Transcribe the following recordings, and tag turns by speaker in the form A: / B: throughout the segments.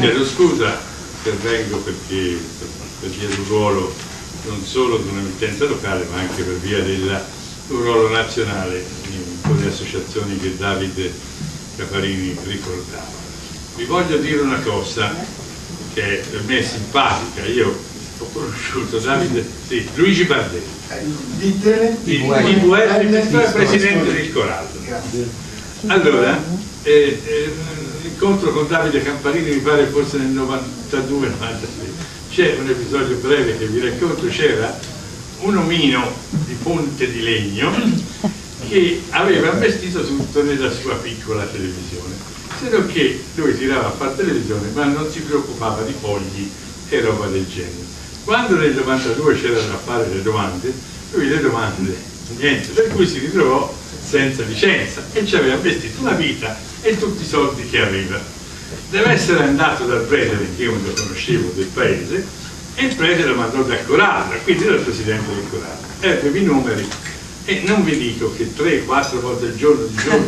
A: chiedo scusa, intervengo perché per via di un ruolo non solo di un'emittenza locale ma anche per via di un ruolo nazionale in quelle associazioni che Davide Caparini ricordava. Vi voglio dire una cosa che per me è simpatica. Io ho conosciuto Davide, sì, Luigi Bardelli, il presidente del Corallo. Allora, l'incontro con Davide Camparini mi pare forse nel 92-93. C'è un episodio breve che vi racconto. C'era un omino di ponte di legno che aveva investito tutto nella sua piccola televisione, solo che lui tirava a fare televisione ma non si preoccupava di fogli e roba del genere. Quando nel 92 c'era da fare le domande, lui le domande niente, per cui si ritrovò senza licenza e ci aveva investito una vita e tutti i soldi che aveva. Deve essere andato dal prete, perché io non lo conoscevo, del paese, e il prete lo mandò da Corallo, quindi dal presidente del Corallo. Ebbe i numeri e non vi dico che 3-4 volte al giorno,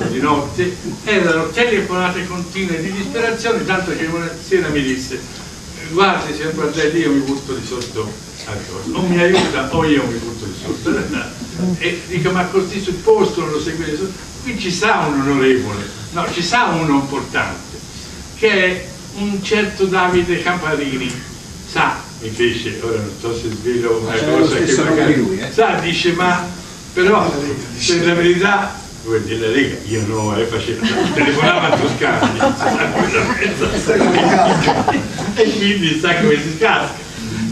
A: di notte, erano telefonate continue di disperazione, tanto che una sera mi disse: guardi signor Bardelli, io mi butto di sotto al coso, o mi aiuta o io mi butto di sotto. E dico: ma così sul posto non lo seguite? Qui ci sa un onorevole, no, ci sa uno importante, che è un certo Davide Camparini. Sa, mi fece, ora non so se svelo una cosa che magari lui, sa, dice, ma però per la verità, della Lega, io no, facevo, telefonava a Toscana e quindi sa come si scasca.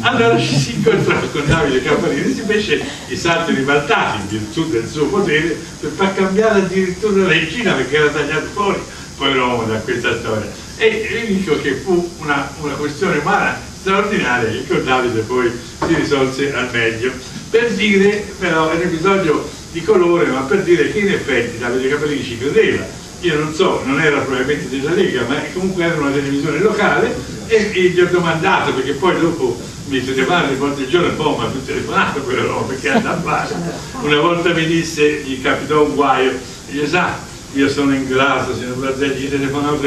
A: Allora ci si incontrò con Davide Camparini, si fece i salti ribaltati in virtù del suo potere per far cambiare addirittura la regina, perché era tagliato fuori poi l'uomo da questa storia. E vi dico che fu una questione umana straordinaria, che con Davide poi si risolse al meglio. Per dire, però, è un episodio di colore, ma per dire che in effetti Davide Caparini ci credeva. Io non so, non era probabilmente della Lega, ma comunque era una televisione locale, e gli ho domandato, perché poi dopo mi telefonava di volte al giorno, un po' mi ha più telefonato però, perché andava a fare. Una volta mi disse, gli capitò un guaio, gli sa, io sono in grado, signor Bardelli, gli telefonavo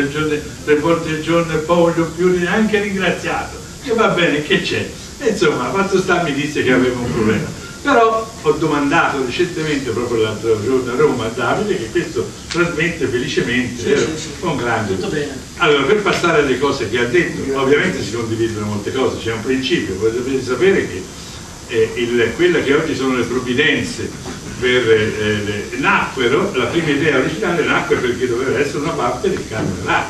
A: 3 volte al giorno e poi voglio più neanche ringraziato. Io va bene, che c'è? E insomma, fatto sta, mi disse che aveva un problema. Però ho domandato recentemente, proprio l'altro giorno a Roma, a Davide, che questo trasmette felicemente, con grande. Allora, per passare alle cose che ha detto, ovviamente si condividono molte cose, c'è un principio. Voi dovete sapere che quelle che oggi sono le provvidenze nacquero, la prima idea originale nacque perché doveva essere una parte del canone RAI.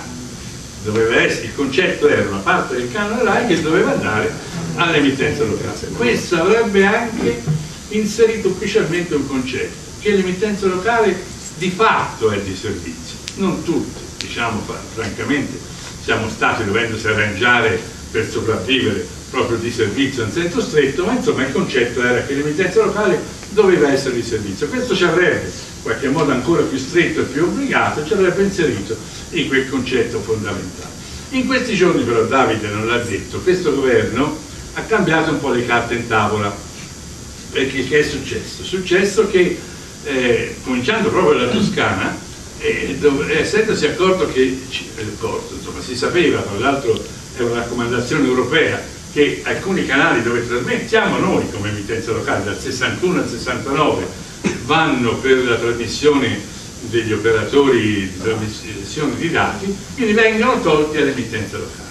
A: Il concetto era una parte del canone RAI che doveva andare all'emittenza locale. Questo avrebbe anche inserito ufficialmente un concetto, che l'emittenza locale di fatto è di servizio. Non tutti, diciamo francamente, siamo stati dovendosi arrangiare per sopravvivere proprio di servizio in senso stretto, ma insomma il concetto era che l'emittenza locale doveva essere di servizio. Questo ci avrebbe, in qualche modo ancora più stretto e più obbligato, ci avrebbe inserito in quel concetto fondamentale. In questi giorni però, Davide non l'ha detto, questo governo ha cambiato un po' le carte in tavola, perché che è successo? È successo che cominciando proprio dalla Toscana, essendosi accorto che, insomma, si sapeva, tra l'altro è una raccomandazione europea, che alcuni canali dove trasmettiamo noi come emittenza locale, dal 61 al 69, vanno per la trasmissione degli operatori di trasmissione di dati, quindi vengono tolti all'emittenza locale.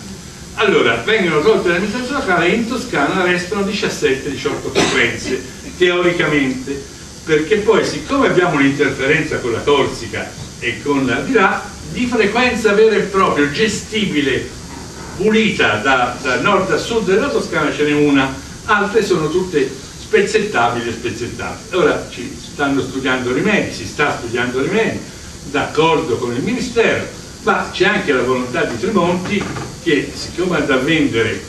A: Allora, vengono tolte l'emittenza locale e in Toscana restano 17-18 frequenze, teoricamente, perché poi siccome abbiamo un'interferenza con la Corsica e con l'Aldilà, di frequenza vera e propria, gestibile, pulita da nord a sud della Toscana ce n'è una, altre sono tutte spezzettabili e spezzettabili. Ora ci stanno studiando rimedi, si sta studiando rimedi, d'accordo con il Ministero, ma c'è anche la volontà di Tremonti che, siccome ha da vendere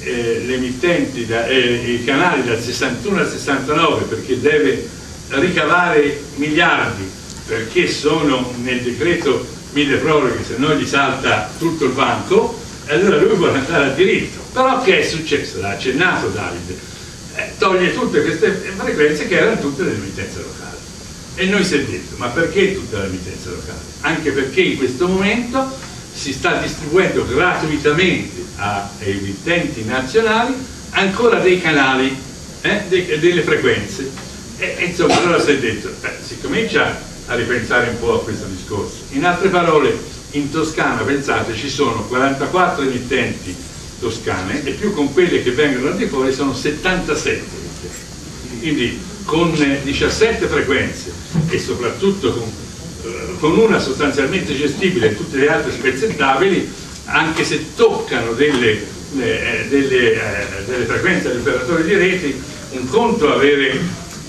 A: le emittenti, i canali dal 61 al 69, perché deve ricavare miliardi, perché sono nel decreto mille proroghe, se no gli salta tutto il banco, allora lui vuole andare a diritto. Però che è successo? L'ha accennato Davide, toglie tutte queste frequenze che erano tutte dell'emittenza locale. E noi si è detto, ma perché tutta l'emittenza locale? Anche perché in questo momento si sta distribuendo gratuitamente a emittenti nazionali ancora dei canali, delle frequenze, e insomma allora si è detto, si comincia a ripensare un po' a questo discorso. In altre parole, in Toscana, pensate, ci sono 44 emittenti toscane e più con quelle che vengono al di fuori sono 77 emittenti. Quindi con 17 frequenze e soprattutto con una sostanzialmente gestibile e tutte le altre spezzettabili, anche se toccano delle frequenze degli operatori di reti, un conto avere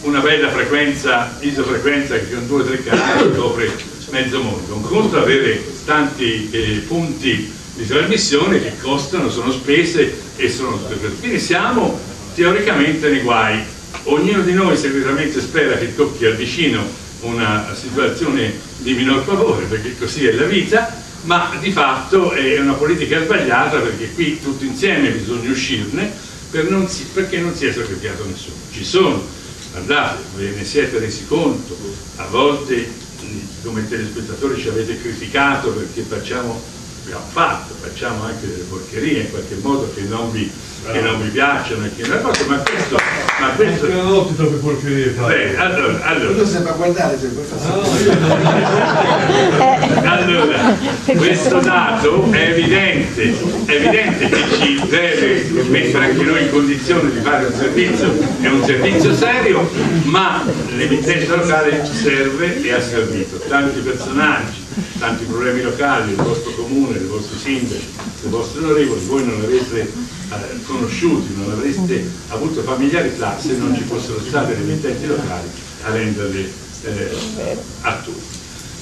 A: una bella frequenza, isofrequenza che con 2 o 3 canali copre mezzo mondo, un conto avere tanti punti di trasmissione che costano, sono spese e sono tutte queste. Quindi siamo teoricamente nei guai. Ognuno di noi segretamente spera che tocchi al vicino una situazione di minor favore, perché così è la vita, ma di fatto è una politica sbagliata, perché qui tutti insieme bisogna uscirne perché non si è sacrificato nessuno. Ci sono, guardate, ve ne siete resi conto, a volte come telespettatori ci avete criticato perché facciamo anche delle porcherie in qualche modo che non vi piacciono, ma questo
B: troppe porcherie fare.
A: Allora
C: sembra guardare
A: allora, questo dato è evidente che ci deve mettere anche noi in condizione di fare un servizio, è un servizio serio, ma l'emittenza locale serve e ha servito tanti personaggi, tanti problemi locali, il vostro comune, i vostri sindaci, i vostri onorevoli, voi non avreste conosciuti, non avreste avuto familiarità se non ci fossero state le emittenti locali a renderle attuali.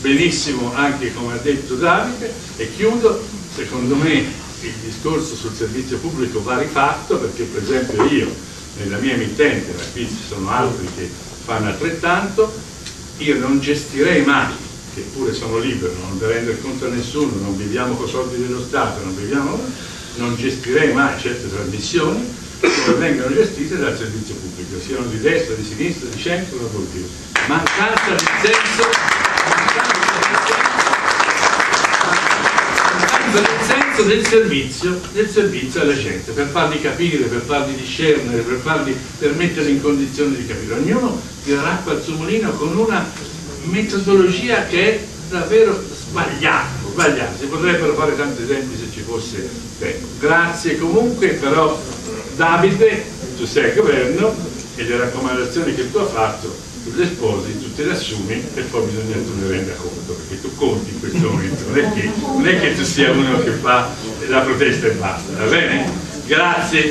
A: Benissimo anche come ha detto Davide, e chiudo, secondo me il discorso sul servizio pubblico va rifatto, perché per esempio io nella mia emittente, ma qui ci sono altri che fanno altrettanto, io non gestirei mai, che pure sono libero, non da rendere conto a nessuno, non viviamo con soldi dello Stato, non gestirei mai certe trasmissioni come vengono gestite dal servizio pubblico, siano di destra, di sinistra, di centro, non vuol dire. Mancanza di senso del servizio alla gente, per farli capire, per farli discernere, per metterli in condizione di capire. Ognuno tirerà acqua al suo mulino con una metodologia che è davvero sbagliata. Si potrebbero fare tanti esempi se ci fosse tempo. Grazie comunque, però Davide, tu sei al governo e le raccomandazioni che tu hai fatto tu le sposi, tu te le assumi e poi bisogna che tu ne renda conto, perché tu conti in questo momento, non è che tu sia uno che fa la protesta e basta, va bene? Grazie.